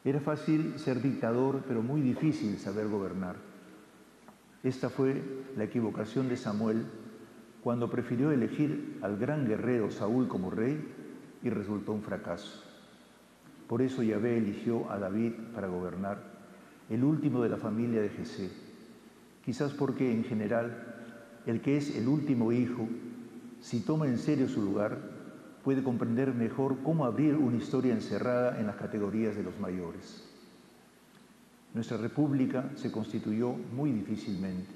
Era fácil ser dictador, pero muy difícil saber gobernar. Esta fue la equivocación de Samuel cuando prefirió elegir al gran guerrero Saúl como rey y resultó un fracaso. Por eso Yahvé eligió a David para gobernar, el último de la familia de Jesé. Quizás porque en general el que es el último hijo, si toma en serio su lugar, puede comprender mejor cómo abrir una historia encerrada en las categorías de los mayores. Nuestra república se constituyó muy difícilmente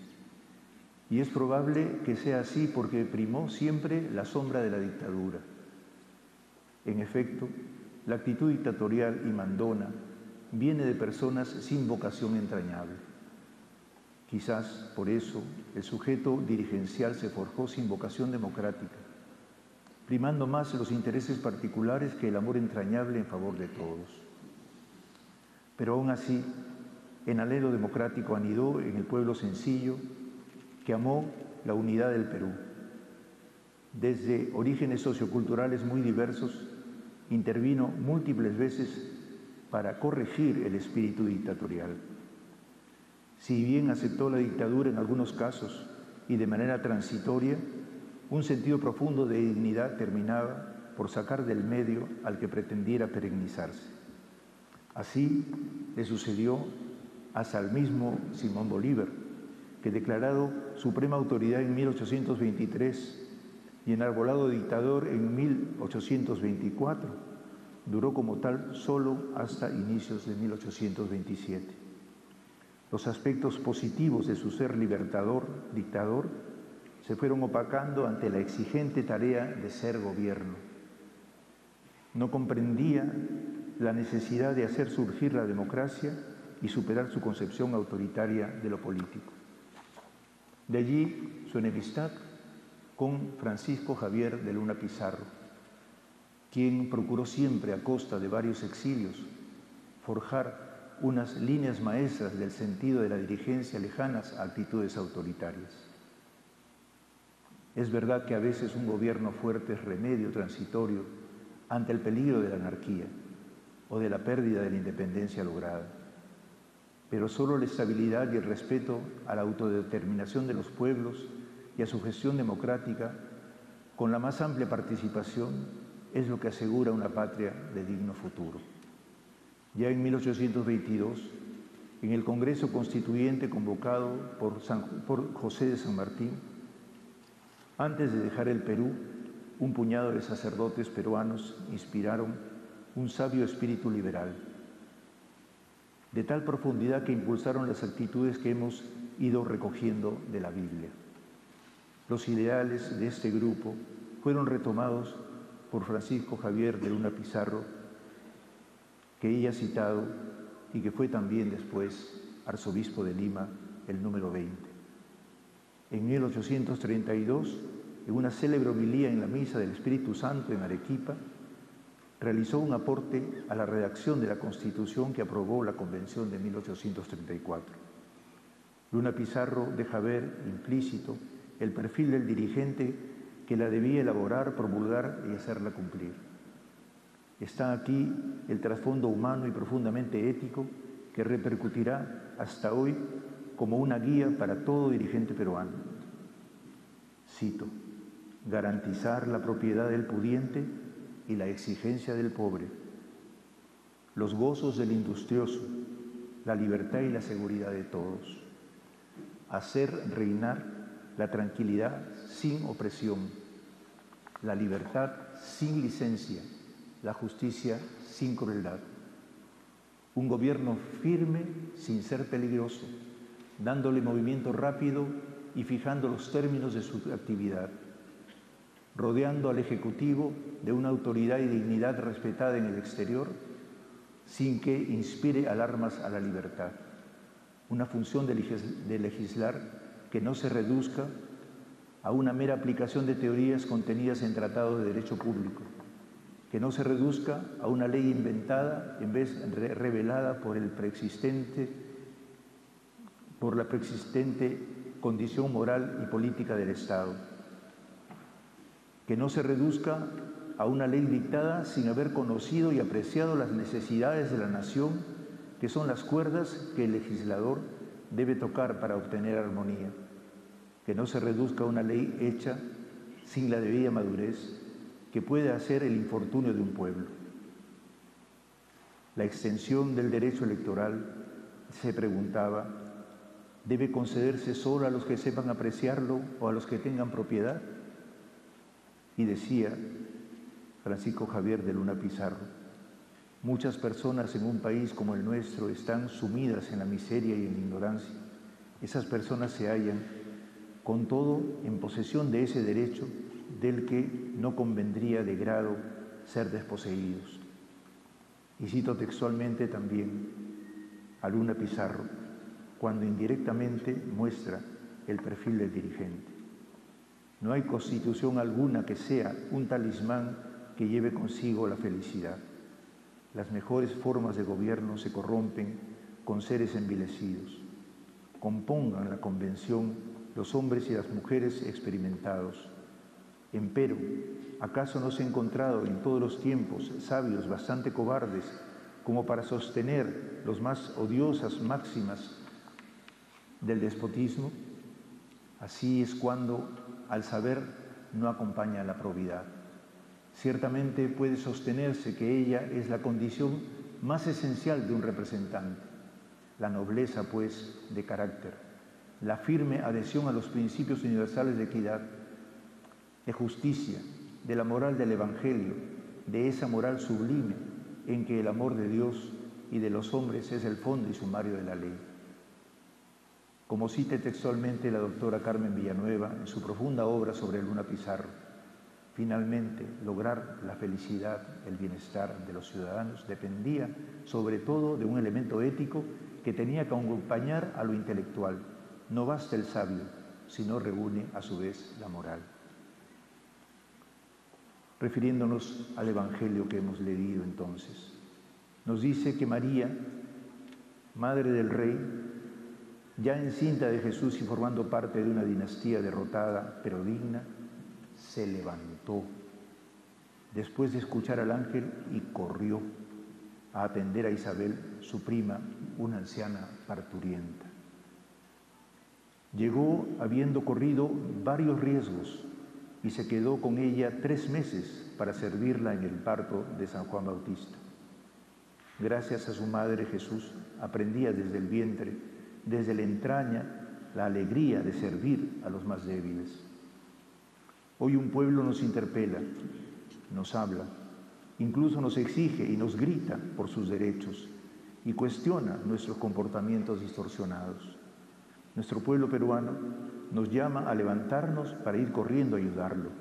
y es probable que sea así porque primó siempre la sombra de la dictadura. En efecto, la actitud dictatorial y mandona viene de personas sin vocación entrañable. Quizás por eso el sujeto dirigencial se forjó sin vocación democrática, primando más los intereses particulares que el amor entrañable en favor de todos. Pero aún así, el anhelo democrático anidó en el pueblo sencillo que amó la unidad del Perú. Desde orígenes socioculturales muy diversos, intervino múltiples veces para corregir el espíritu dictatorial. Si bien aceptó la dictadura en algunos casos y de manera transitoria, un sentido profundo de dignidad terminaba por sacar del medio al que pretendiera perennizarse. Así le sucedió hasta al mismo Simón Bolívar, que declarado suprema autoridad en 1823 y enarbolado dictador en 1824, duró como tal solo hasta inicios de 1827. Los aspectos positivos de su ser dictador, se fueron opacando ante la exigente tarea de ser gobierno. No comprendía la necesidad de hacer surgir la democracia y superar su concepción autoritaria de lo político. De allí su enemistad con Francisco Javier de Luna Pizarro, quien procuró siempre, a costa de varios exilios, forjar unas líneas maestras del sentido de la dirigencia lejanas a actitudes autoritarias. Es verdad que a veces un gobierno fuerte es remedio transitorio ante el peligro de la anarquía o de la pérdida de la independencia lograda, pero solo la estabilidad y el respeto a la autodeterminación de los pueblos y a su gestión democrática, con la más amplia participación, es lo que asegura una patria de digno futuro. Ya en 1822, en el Congreso Constituyente convocado por José de San Martín, antes de dejar el Perú, un puñado de sacerdotes peruanos inspiraron un sabio espíritu liberal, de tal profundidad que impulsaron las actitudes que hemos ido recogiendo de la Biblia. Los ideales de este grupo fueron retomados por Francisco Javier de Luna Pizarro, que ella ha citado y que fue también después arzobispo de Lima, el número 20. En 1832, en una célebre homilía en la Misa del Espíritu Santo en Arequipa, realizó un aporte a la redacción de la Constitución que aprobó la Convención de 1834. Luna Pizarro deja ver implícito el perfil del dirigente que la debía elaborar, promulgar y hacerla cumplir. Está aquí el trasfondo humano y profundamente ético que repercutirá hasta hoy como una guía para todo dirigente peruano. Cito: garantizar la propiedad del pudiente y la exigencia del pobre, los gozos del industrioso, la libertad y la seguridad de todos, hacer reinar la tranquilidad sin opresión, la libertad sin licencia, la justicia sin crueldad. Un gobierno firme sin ser peligroso, dándole movimiento rápido y fijando los términos de su actividad, rodeando al Ejecutivo de una autoridad y dignidad respetada en el exterior, sin que inspire alarmas a la libertad. Una función de legislar que no se reduzca a una mera aplicación de teorías contenidas en tratados de derecho público, que no se reduzca a una ley inventada en vez revelada por la preexistente condición moral y política del Estado, que no se reduzca a una ley dictada sin haber conocido y apreciado las necesidades de la nación que son las cuerdas que el legislador debe tocar para obtener armonía, que no se reduzca a una ley hecha sin la debida madurez, que puede hacer el infortunio de un pueblo. La extensión del derecho electoral, se preguntaba, ¿debe concederse solo a los que sepan apreciarlo o a los que tengan propiedad? Y decía Francisco Javier de Luna Pizarro, muchas personas en un país como el nuestro están sumidas en la miseria y en la ignorancia. Esas personas se hallan, con todo, en posesión de ese derecho del que no convendría de grado ser desposeídos. Y cito textualmente también a Luna Pizarro, cuando indirectamente muestra el perfil del dirigente. No hay constitución alguna que sea un talismán que lleve consigo la felicidad. Las mejores formas de gobierno se corrompen con seres envilecidos. Compongan la convención los hombres y las mujeres experimentados. Empero, ¿acaso no se han encontrado en todos los tiempos sabios bastante cobardes como para sostener las más odiosas máximas del despotismo? Así es cuando al saber no acompaña la probidad. Ciertamente puede sostenerse que ella es la condición más esencial de un representante. La nobleza, pues, de carácter, la firme adhesión a los principios universales de equidad, de justicia, de la moral del Evangelio, de esa moral sublime en que el amor de Dios y de los hombres es el fondo y sumario de la ley. Como cita textualmente la doctora Carmen Villanueva en su profunda obra sobre Luna Pizarro, finalmente lograr la felicidad, el bienestar de los ciudadanos dependía sobre todo de un elemento ético que tenía que acompañar a lo intelectual. No basta el sabio, sino reúne a su vez la moral. Refiriéndonos al Evangelio que hemos leído entonces, nos dice que María, madre del Rey, ya encinta de Jesús y formando parte de una dinastía derrotada pero digna, se levantó después de escuchar al ángel y corrió a atender a Isabel, su prima, una anciana parturienta. Llegó habiendo corrido varios riesgos y se quedó con ella 3 meses para servirla en el parto de San Juan Bautista. Gracias a su madre Jesús aprendía desde el vientre, desde la entraña, la alegría de servir a los más débiles. Hoy un pueblo nos interpela, nos habla, incluso nos exige y nos grita por sus derechos y cuestiona nuestros comportamientos distorsionados. Nuestro pueblo peruano nos llama a levantarnos para ir corriendo a ayudarlo,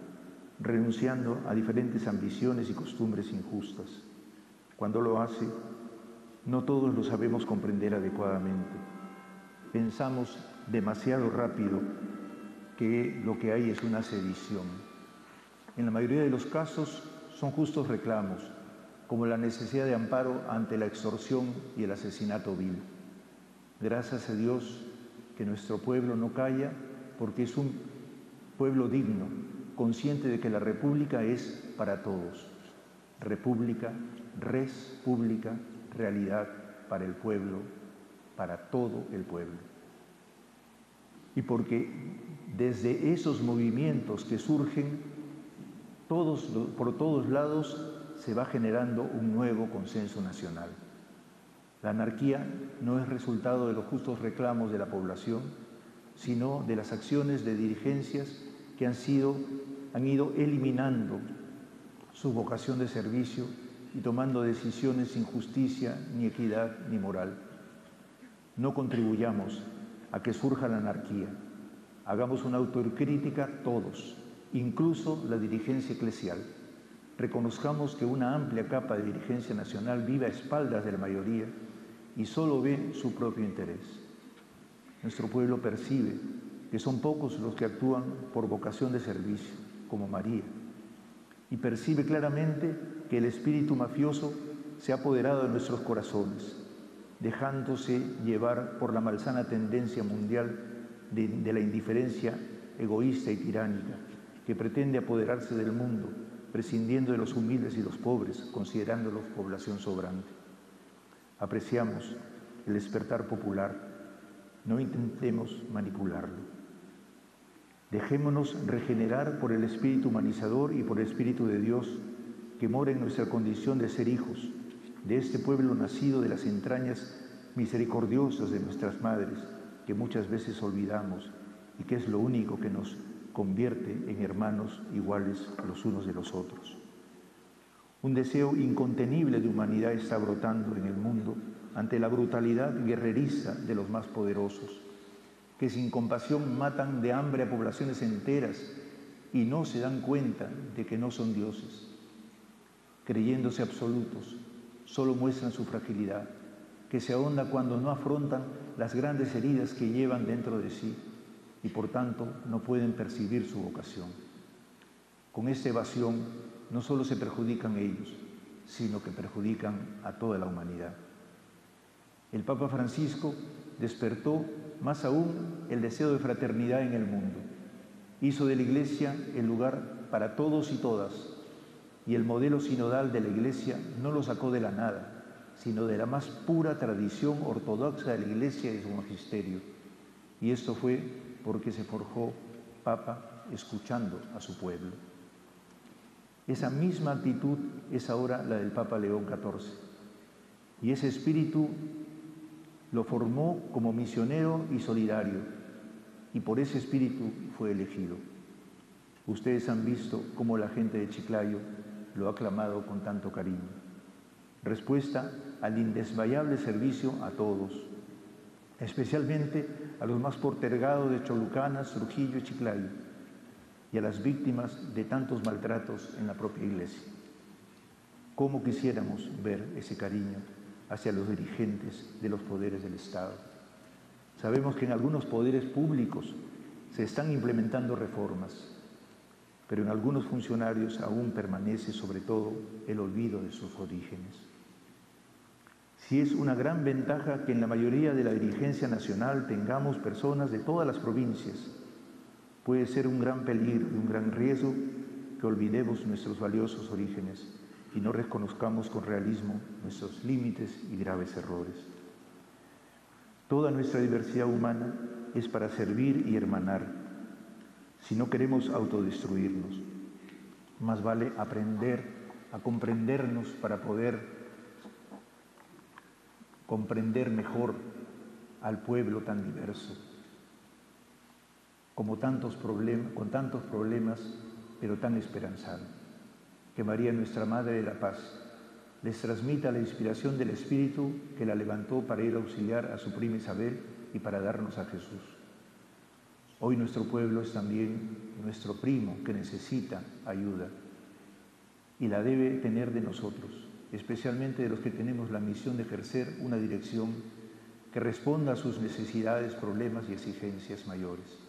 renunciando a diferentes ambiciones y costumbres injustas. Cuando lo hace, no todos lo sabemos comprender adecuadamente. Pensamos demasiado rápido que lo que hay es una sedición. En la mayoría de los casos son justos reclamos, como la necesidad de amparo ante la extorsión y el asesinato vil. Gracias a Dios que nuestro pueblo no calla, porque es un pueblo digno, consciente de que la república es para todos. República, res pública, realidad para el pueblo, para todo el pueblo. Y porque desde esos movimientos que surgen por todos lados se va generando un nuevo consenso nacional. La anarquía no es resultado de los justos reclamos de la población, sino de las acciones de dirigencias que han ido eliminando su vocación de servicio y tomando decisiones sin justicia, ni equidad, ni moral. No contribuyamos a que surja la anarquía. Hagamos una autocrítica todos, incluso la dirigencia eclesial. Reconozcamos que una amplia capa de dirigencia nacional vive a espaldas de la mayoría y solo ve su propio interés. Nuestro pueblo percibe que son pocos los que actúan por vocación de servicio, como María, y percibe claramente que el espíritu mafioso se ha apoderado de nuestros corazones, dejándose llevar por la malsana tendencia mundial de la indiferencia egoísta y tiránica, que pretende apoderarse del mundo, prescindiendo de los humildes y los pobres, considerándolos población sobrante. Apreciamos el despertar popular. No intentemos manipularlo. Dejémonos regenerar por el Espíritu humanizador y por el Espíritu de Dios que mora en nuestra condición de ser hijos de este pueblo nacido de las entrañas misericordiosas de nuestras madres, que muchas veces olvidamos y que es lo único que nos convierte en hermanos iguales los unos de los otros. Un deseo incontenible de humanidad está brotando en el mundo ante la brutalidad guerreriza de los más poderosos, que sin compasión matan de hambre a poblaciones enteras y no se dan cuenta de que no son dioses. Creyéndose absolutos, solo muestran su fragilidad, que se ahonda cuando no afrontan las grandes heridas que llevan dentro de sí y por tanto no pueden percibir su vocación. Con esta evasión no solo se perjudican ellos, sino que perjudican a toda la humanidad. El Papa Francisco despertó más aún el deseo de fraternidad en el mundo. Hizo de la Iglesia el lugar para todos y todas, y el modelo sinodal de la Iglesia no lo sacó de la nada, sino de la más pura tradición ortodoxa de la Iglesia y de su magisterio. Y esto fue porque se forjó Papa escuchando a su pueblo. Esa misma actitud es ahora la del Papa León XIV. Y ese espíritu lo formó como misionero y solidario, y por ese espíritu fue elegido. Ustedes han visto cómo la gente de Chiclayo lo ha aclamado con tanto cariño. Respuesta al indesmayable servicio a todos, especialmente a los más postergados de Cholucanas, Trujillo y Chiclayo, y a las víctimas de tantos maltratos en la propia Iglesia. ¿Cómo quisiéramos ver ese cariño hacia los dirigentes de los poderes del Estado? Sabemos que en algunos poderes públicos se están implementando reformas, pero en algunos funcionarios aún permanece sobre todo el olvido de sus orígenes. Sí es una gran ventaja que en la mayoría de la dirigencia nacional tengamos personas de todas las provincias. Puede ser un gran peligro y un gran riesgo que olvidemos nuestros valiosos orígenes y no reconozcamos con realismo nuestros límites y graves errores. Toda nuestra diversidad humana es para servir y hermanar, si no queremos autodestruirnos. Más vale aprender a comprendernos para poder comprender mejor al pueblo tan diverso, con tantos problemas, pero tan esperanzado. Que María, nuestra Madre de la Paz, les transmita la inspiración del Espíritu que la levantó para ir a auxiliar a su prima Isabel y para darnos a Jesús. Hoy nuestro pueblo es también nuestro primo que necesita ayuda y la debe tener de nosotros, especialmente de los que tenemos la misión de ejercer una dirección que responda a sus necesidades, problemas y exigencias mayores.